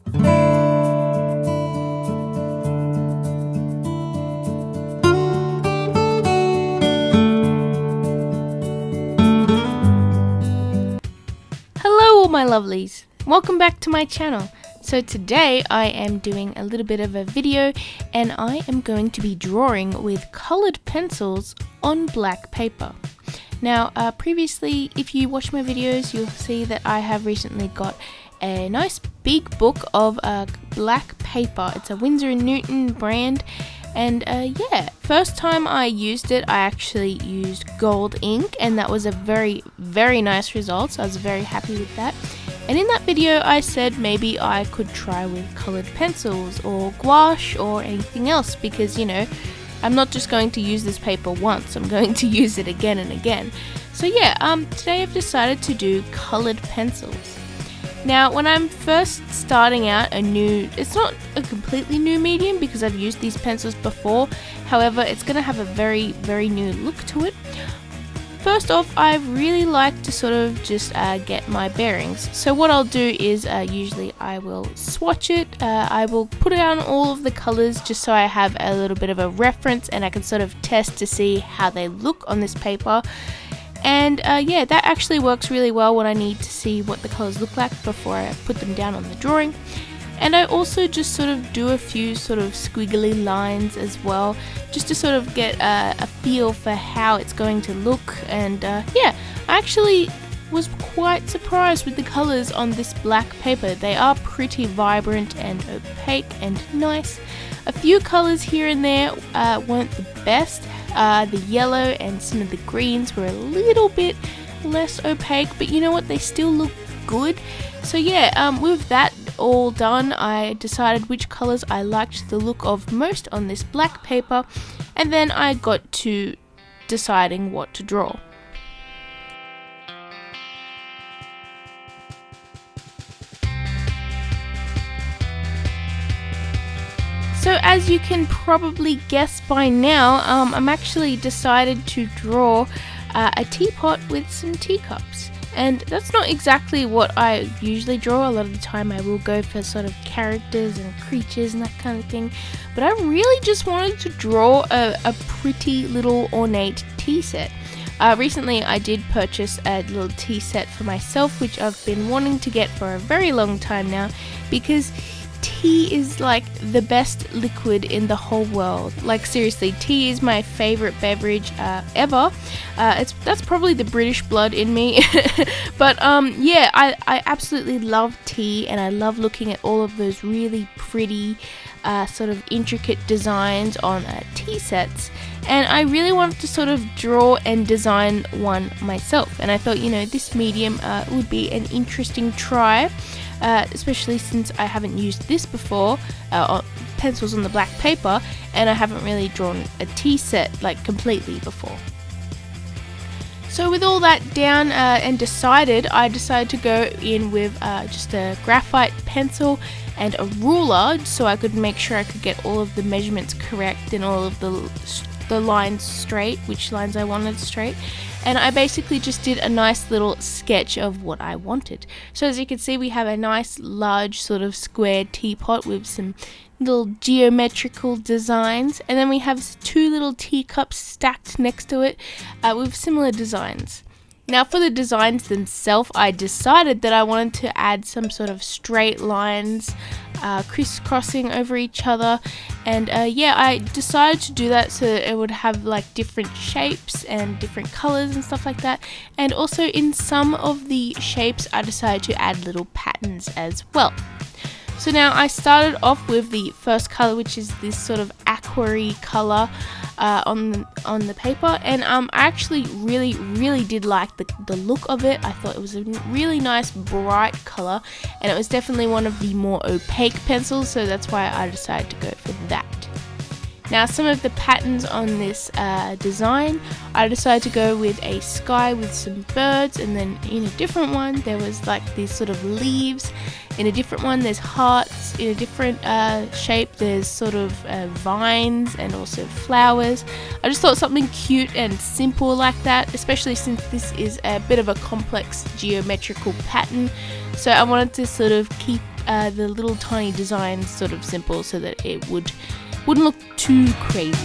Hello all my lovelies, welcome back to my channel. So today I am doing a little bit of a video and I am going to be drawing with colored pencils on black paper. Now previously, if you watch my videos, you'll see that I have recently got a nice big book of black paper. It's a Winsor & Newton brand, and yeah, first time I used it, I actually used gold ink, and that was a very nice result, so I was very happy with that. And in that video I said maybe I could try with colored pencils or gouache or anything else, because you know, I'm not just going to use this paper once, I'm going to use it again and again. So yeah, today I've decided to do colored pencils. Now when I'm first starting out it's not a completely new medium because I've used these pencils before, however it's going to have a very new look to it. First off, I really like to sort of just get my bearings. So what I'll do is usually I will swatch it, I will put down all of the colors just so I have a little bit of a reference and I can sort of test to see how they look on this paper. And yeah, that actually works really well when I need to see what the colors look like before I put them down on the drawing. And I also just sort of do a few sort of squiggly lines as well, just to sort of get a feel for how it's going to look. And yeah, I actually was quite surprised with the colors on this black paper. They are pretty vibrant and opaque and nice. A few colors here and there weren't the best. The yellow and some of the greens were a little bit less opaque, but you know what, they still look good. So yeah, with that all done, I decided which colors I liked the look of most on this black paper, and then I got to deciding what to draw. So as you can probably guess by now, I'm actually decided to draw a teapot with some teacups. And that's not exactly what I usually draw. A lot of the time I will go for sort of characters and creatures and that kind of thing. But I really just wanted to draw a pretty little ornate tea set. Recently I did purchase a little tea set for myself, which I've been wanting to get for a very long time now, because tea is like the best liquid in the whole world. Like seriously, tea is my favorite beverage ever. That's probably the British blood in me. But yeah, I absolutely love tea, and I love looking at all of those really pretty sort of intricate designs on tea sets, and I really wanted to sort of draw and design one myself. And I thought, you know, this medium would be an interesting try. Especially since I haven't used this before, pencils on the black paper, and I haven't really drawn a tea set like completely before. So with all that down and decided, I decided to go in with just a graphite pencil and a ruler, so I could make sure I could get all of the measurements correct and all of the lines straight, which lines I wanted straight. And I basically just did a nice little sketch of what I wanted. So as you can see, we have a nice large sort of square teapot with some little geometrical designs, and then we have two little teacups stacked next to it with similar designs. Now for the designs themselves, I decided that I wanted to add some sort of straight lines crisscrossing over each other, and yeah, I decided to do that so that it would have like different shapes and different colors and stuff like that. And also in some of the shapes I decided to add little patterns as well. So now I started off with the first color, which is this sort of aqua-y color on the paper, and I actually really did like the look of it. I thought it was a really nice bright color, and it was definitely one of the more opaque pencils, so that's why I decided to go for that. Now some of the patterns on this design, I decided to go with a sky with some birds, and then in a different one there was like these sort of leaves, in a different one there's hearts, in a different shape there's sort of vines and also flowers. I just thought something cute and simple like that, especially since this is a bit of a complex geometrical pattern, so I wanted to sort of keep the little tiny designs sort of simple so that it wouldn't look too crazy.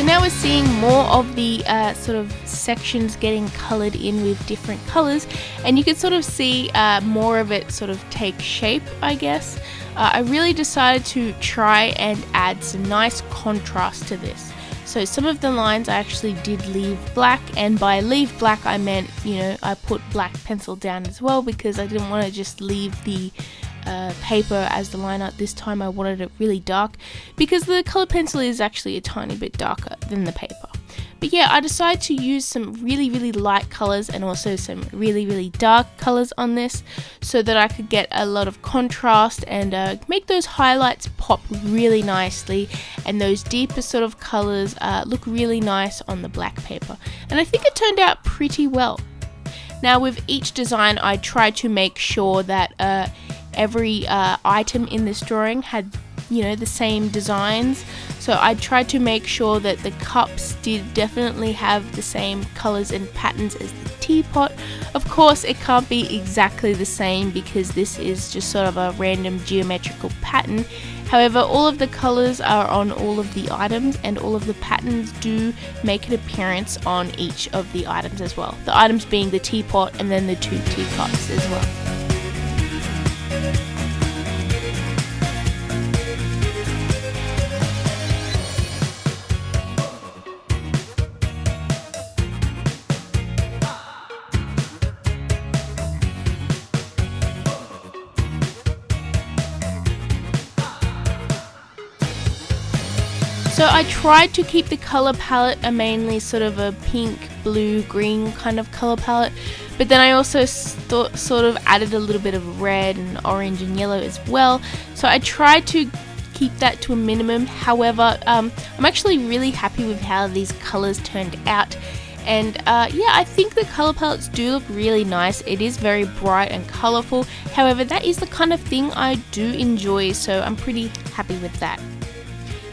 Now we're seeing more of the sort of sections getting colored in with different colors, and you can sort of see more of it sort of take shape, I guess. I really decided to try and add some nice contrast to this. So some of the lines I actually did leave black, and by leave black I meant, you know, I put black pencil down as well because I didn't want to just leave the paper as the line art. This time I wanted it really dark because the colored pencil is actually a tiny bit darker than the paper. But yeah, I decided to use some really light colors and also some really dark colors on this so that I could get a lot of contrast and make those highlights pop really nicely, and those deeper sort of colors look really nice on the black paper. And I think it turned out pretty well. Now with each design I tried to make sure that every item in this drawing had, you know, the same designs. So I tried to make sure that the cups did definitely have the same colors and patterns as the teapot. Of course it can't be exactly the same because this is just sort of a random geometrical pattern. However, all of the colors are on all of the items, and all of the patterns do make an appearance on each of the items as well. The items being the teapot and then the two teacups as well. So I tried to keep the color palette a mainly sort of a pink, blue, green kind of color palette, but then I also sort of added a little bit of red and orange and yellow as well. So I tried to keep that to a minimum. However, I'm actually really happy with how these colors turned out. And yeah, I think the color palettes do look really nice. It is very bright and colorful. However, that is the kind of thing I do enjoy, so I'm pretty happy with that.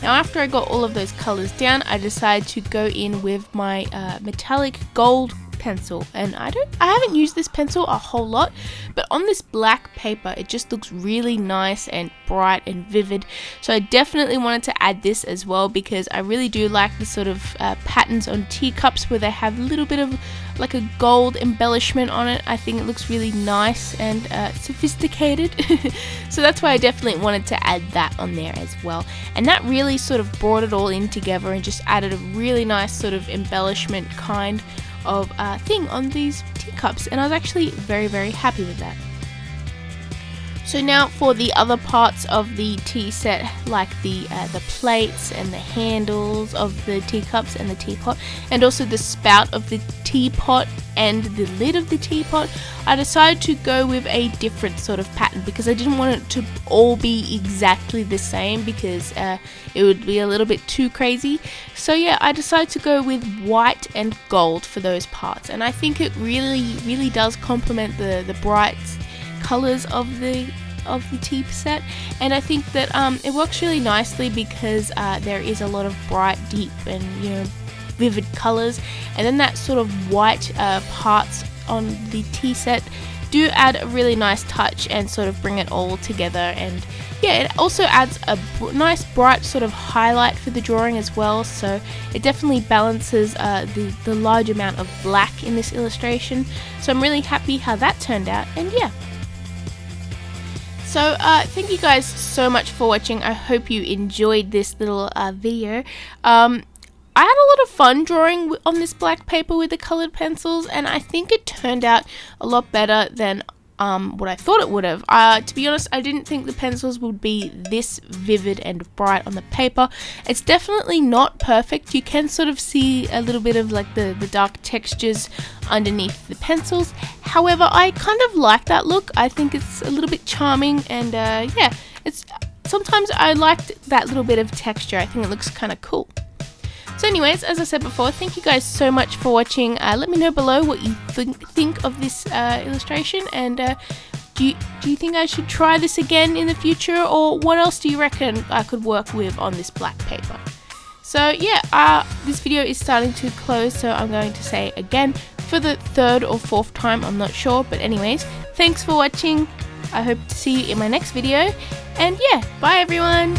Now after I got all of those colors down, I decided to go in with my metallic gold pencil, and I haven't used this pencil a whole lot, but on this black paper it just looks really nice and bright and vivid. So I definitely wanted to add this as well because I really do like the sort of patterns on teacups where they have a little bit of like a gold embellishment on it. I think it looks really nice and sophisticated. So that's why I definitely wanted to add that on there as well, and that really sort of brought it all in together and just added a really nice sort of embellishment kind of thing on these teacups, and I was actually very happy with that. So now for the other parts of the tea set, like the plates and the handles of the teacups and the teapot, and also the spout of the teapot and the lid of the teapot, I decided to go with a different sort of pattern because I didn't want it to all be exactly the same because it would be a little bit too crazy. So yeah, I decided to go with white and gold for those parts, and I think it really does complement the bright colors of the tea set, and I think that it works really nicely because there is a lot of bright, deep and, you know, vivid colors, and then that sort of white parts on the tea set do add a really nice touch and sort of bring it all together. And yeah, it also adds a nice bright sort of highlight for the drawing as well, so it definitely balances the large amount of black in this illustration. So I'm really happy how that turned out, and yeah. So thank you guys so much for watching. I hope you enjoyed this little video. I had a lot of fun drawing on this black paper with the colored pencils, and I think it turned out a lot better than what I thought it would have. To be honest, I didn't think the pencils would be this vivid and bright on the paper. It's definitely not perfect. You can sort of see a little bit of like the dark textures underneath the pencils. However, I kind of like that look. I think it's a little bit charming, and yeah, sometimes I liked that little bit of texture. I think it looks kind of cool. So anyways, as I said before, thank you guys so much for watching. Let me know below what you think of this illustration, and do you think I should try this again in the future, or what else do you reckon I could work with on this black paper? So yeah, this video is starting to close, so I'm going to say again for the 3rd or 4th time, I'm not sure, but anyways, thanks for watching. I hope to see you in my next video, and yeah, bye everyone!